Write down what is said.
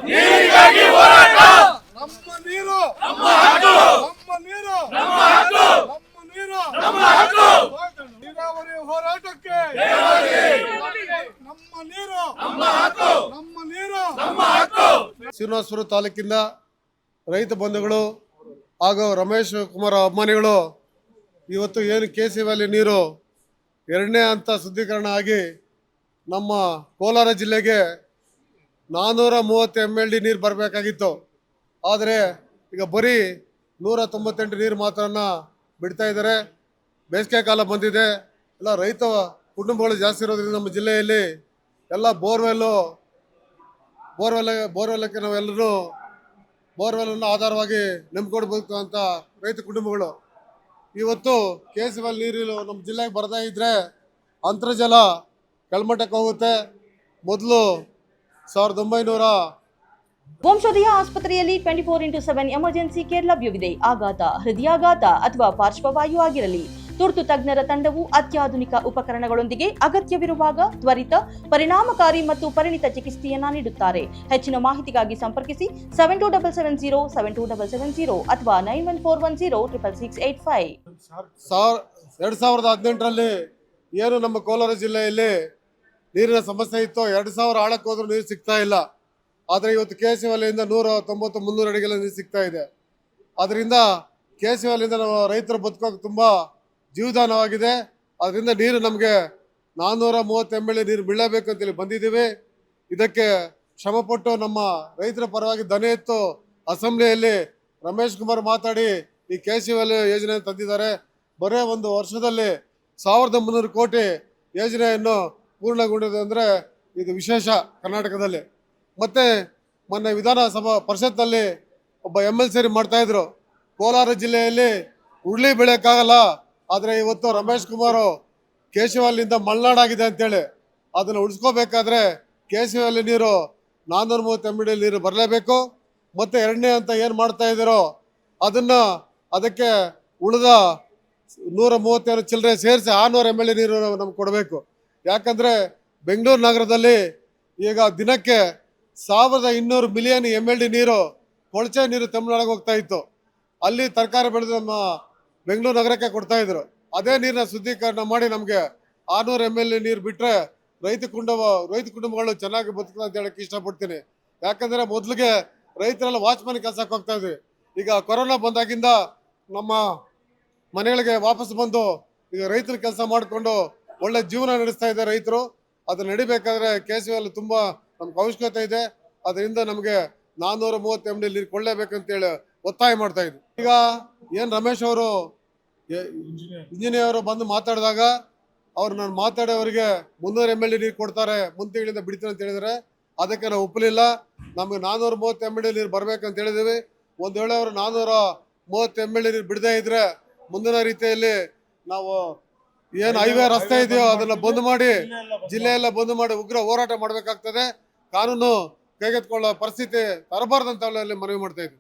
ನೀರಿಗಾಗಿ ಹೋರಾಟ. ನಮ್ಮ ನೀರು ನಮ್ಮ ಹಕ್ಕು. ನಮ್ಮ ನೀರು ನಮ್ಮ ಹಕ್ಕು. ನಮ್ಮ ನೀರು ನಮ್ಮ ಹಕ್ಕು. ನೀರಾವರಿ ಹೋರಾಟಕ್ಕೆ ನಮ್ಮ ನೀರು ನಮ್ಮ ಹಕ್ಕು. ನಮ್ಮ ನೀರು ನಮ್ಮ ಹಕ್ಕು. ಶ್ರೀನಿವಾಸಪುರ ತಾಲೂಕಿನ ರೈತ ಬಂಧುಗಳು ಹಾಗೂ ರಮೇಶ್ ಕುಮಾರ್ ಅಭಿಮಾನಿಗಳು ಇವತ್ತು ಏನು KC ವ್ಯಾಲಿ ನೀರು ಎರಡನೇ ಹಂತ ಶುದ್ಧೀಕರಣ ಆಗಿ ನಮ್ಮ ಕೋಲಾರ ಜಿಲ್ಲೆಗೆ 430 MLD ನೀರು ಬರಬೇಕಾಗಿತ್ತು. ಆದರೆ ಈಗ ಬರೀ 198 ನೀರು ಮಾತ್ರನ ಬಿಡ್ತಾ ಇದ್ದಾರೆ. ಬೇಸಿಗೆ ಕಾಲ ಬಂದಿದೆ. ಎಲ್ಲ ರೈತ ಕುಟುಂಬಗಳು ಜಾಸ್ತಿ ಇರೋದ್ರಿಂದ ನಮ್ಮ ಜಿಲ್ಲೆಯಲ್ಲಿ ಎಲ್ಲ ಬೋರ್ವೆಲ್ಲಕ್ಕೆ ನಾವೆಲ್ಲರೂ ಬೋರ್ವೆಲ್ಲನ್ನು ಆಧಾರವಾಗಿ ನಂಬಿಕೊಡ್ಬೇಕು ಅಂತ ರೈತ ಕುಟುಂಬಗಳು ಇವತ್ತು KC ವ್ಯಾಲಿ ನೀರು ನಮ್ಮ ಜಿಲ್ಲೆಗೆ ಬರ್ತಾ ಇದ್ರೆ ಅಂತರ್ಜಲ ಕೆಳಮಟ್ಟಕ್ಕೆ ಹೋಗುತ್ತೆ. ಮೊದಲು 1900 ವಂಶೋದಯ ಆಸ್ಪತ್ರೆಯಲ್ಲಿ 24x7 ಎಮರ್ಜೆನ್ಸಿ ಕೇರ್ ಲಭ್ಯವಿದೆ. ಆಘಾತ, ಹೃದಯಾಘಾತ ಅಥವಾ ಪಾರ್ಶ್ವವಾಯು ಆಗಿರಲಿ, ತುರ್ತು ತಜ್ಞರ ತಂಡವು ಅತ್ಯಾಧುನಿಕ ಉಪಕರಣಗಳೊಂದಿಗೆ ಅಗತ್ಯವಿರುವಾಗ ತ್ವರಿತ, ಪರಿಣಾಮಕಾರಿ ಮತ್ತು ಪರಿಣಿತ ಚಿಕಿತ್ಸೆಯನ್ನ ನೀಡುತ್ತಾರೆ. ಹೆಚ್ಚಿನ ಮಾಹಿತಿಗಾಗಿ ಸಂಪರ್ಕಿಸಿ 7270 72770 ಅಥವಾ 9141066685. 2018ರಲ್ಲಿ ಏನು ನಮ್ಮ ಕೋಲಾರ ಜಿಲ್ಲೆಯಲ್ಲಿ ನೀರಿನ ಸಮಸ್ಯೆ ಇತ್ತು. 2000 ಆಳಕ್ಕೆ ಹೋದ್ರೂ ನೀರು ಸಿಗ್ತಾ ಇಲ್ಲ. ಆದರೆ ಇವತ್ತು KC ವ್ಯಾಲಿಯಿಂದ 190-300 ಅಡಿಗೆಲ್ಲ ನೀರು ಸಿಗ್ತಾ ಇದೆ. ಅದರಿಂದ KC ವ್ಯಾಲಿಯಿಂದ ನಾವು ರೈತರು ಬದುಕೋಕೆ ತುಂಬ ಜೀವದಾನವಾಗಿದೆ. ಅದರಿಂದ ನೀರು ನಮಗೆ 430 MLD ನೀರು ಬೀಳಬೇಕು ಅಂತೇಳಿ ಬಂದಿದ್ದೀವಿ. ಇದಕ್ಕೆ ಶ್ರಮಪಟ್ಟು ನಮ್ಮ ರೈತರ ಪರವಾಗಿ ದನಿ ಎತ್ತು ಅಸೆಂಬ್ಲಿಯಲ್ಲಿ ರಮೇಶ್ ಕುಮಾರ್ ಮಾತಾಡಿ ಈ KC ವ್ಯಾಲಿ ಯೋಜನೆ ತಂದಿದ್ದಾರೆ. ಬರೇ ಒಂದು ವರ್ಷದಲ್ಲಿ 1300 ಕೋಟಿ ಯೋಜನೆಯನ್ನು ಪೂರ್ಣಗೊಂಡಿದೆ ಅಂದರೆ ಇದು ವಿಶೇಷ ಕರ್ನಾಟಕದಲ್ಲಿ. ಮತ್ತು ಮೊನ್ನೆ ವಿಧಾನಸಭಾ ಪರಿಷತ್ನಲ್ಲಿ ಒಬ್ಬ MLC ಮಾಡ್ತಾಯಿದ್ರು, ಕೋಲಾರ ಜಿಲ್ಲೆಯಲ್ಲಿ ಉರುಳಿ ಬೆಳೆಯೋಕ್ಕಾಗಲ್ಲ, ಆದರೆ ಇವತ್ತು ರಮೇಶ್ ಕುಮಾರ್ KC ವ್ಯಾಲಿಯಿಂದ ಮಲೆನಾಡಾಗಿದೆ ಅಂತೇಳಿ ಅದನ್ನು ಉಳಿಸ್ಕೋಬೇಕಾದ್ರೆ KC ವ್ಯಾಲಿ ನೀರು 430 MLD ನೀರು ಬರಲೇಬೇಕು. ಮತ್ತು ಎರಡನೇ ಅಂತ ಏನು ಮಾಡ್ತಾ ಇದ್ದೀರೋ ಅದಕ್ಕೆ ಉಳಿದ 132 ಚಿಲ್ಲರೆ ಸೇರಿಸಿ 600 MLD ನೀರು ನಮ್ಗೆ ಕೊಡಬೇಕು. ಯಾಕಂದರೆ ಬೆಂಗಳೂರು ನಗರದಲ್ಲಿ ಈಗ ದಿನಕ್ಕೆ 1200 ಮಿಲಿಯನ್ MLD ನೀರು ಕೊಳಚೆ ನೀರು ತಮಿಳುನಾಡಿಗೆ ಹೋಗ್ತಾ ಇತ್ತು. ಅಲ್ಲಿ ತರಕಾರಿ ಬೆಳೆದು ನಮ್ಮ ಬೆಂಗಳೂರು ನಗರಕ್ಕೆ ಕೊಡ್ತಾ ಇದ್ರು. ಅದೇ ನೀರನ್ನ ಶುದ್ಧೀಕರಣ ಮಾಡಿ ನಮಗೆ 600 MLD ನೀರು ಬಿಟ್ಟರೆ ರೈತ ಕುಟುಂಬಗಳು ಚೆನ್ನಾಗಿ ಬದುಕುತ್ತೆ ಅಂತ ಹೇಳಕ್ಕೆ ಇಷ್ಟಪಡ್ತೀನಿ. ಯಾಕಂದರೆ ಮೊದಲಿಗೆ ರೈತರೆಲ್ಲ ವಾಚ್ಮನ್ ಕೆಲಸಕ್ಕೆ ಹೋಗ್ತಾ ಇದ್ವಿ. ಈಗ ಕೊರೋನಾ ಬಂದಾಗಿಂದ ನಮ್ಮ ಮನೆಗಳಿಗೆ ವಾಪಸ್ ಬಂದು ಈಗ ರೈತರ ಕೆಲಸ ಮಾಡಿಕೊಂಡು ಒಳ್ಳೆ ಜೀವನ ನಡೆಸ್ತಾ ಇದ್ದಾರೆ ರೈತರು. ಅದು ನಡಿಬೇಕಾದ್ರೆ KC ವ್ಯಾಲಿ ತುಂಬ ನಮ್ಗೆ ಅವಶ್ಯಕತೆ ಇದೆ. ಅದರಿಂದ ನಮಗೆ 430 MLD ನೀರು ಕೊಳ್ಳೇಬೇಕಂತೇಳಿ ಒತ್ತಾಯ ಮಾಡ್ತಾ ಇದ್ವಿ. ಈಗ ಏನು ರಮೇಶ್ ಅವರು ಇಂಜಿನಿಯರ್ ಬಂದು ಮಾತಾಡಿದಾಗ ನಾನು ಮಾತಾಡೋರಿಗೆ 300 MLD ನೀರು ಕೊಡ್ತಾರೆ, ಮುಂದೆ ತಿಂಗಳಿಂದ ಬಿಡ್ತೀನಿ ಅಂತ ಹೇಳಿದರೆ ಅದಕ್ಕೆ ನಾವು ಒಪ್ಪಲಿಲ್ಲ. ನಮಗೆ 430 MLD ನೀರು ಬರಬೇಕಂತ ಹೇಳಿದ್ದೀವಿ. ಒಂದು ವೇಳೆ ಅವರು 430 MLD ನೀರು ಬಿಡದೇ ಇದ್ರೆ ಮುಂದಿನ ರೀತಿಯಲ್ಲಿ ನಾವು ಏನು ಹೈವೇ ರಸ್ತೆ ಇದೆಯೋ ಅದನ್ನು ಬಂದ್ ಮಾಡಿ ಜಿಲ್ಲೆಯೆಲ್ಲ ಬಂದ್ ಮಾಡಿ ಉಗ್ರ ಹೋರಾಟ ಮಾಡಬೇಕಾಗ್ತದೆ. ಕಾನೂನು ಕೈಗೆತ್ತಿಕೊಳ್ಳೋ ಪರಿಸ್ಥಿತಿ ತರಬಾರ್ದಂತ ಮನವಿ ಮಾಡ್ತಾ ಇದ್ವಿ.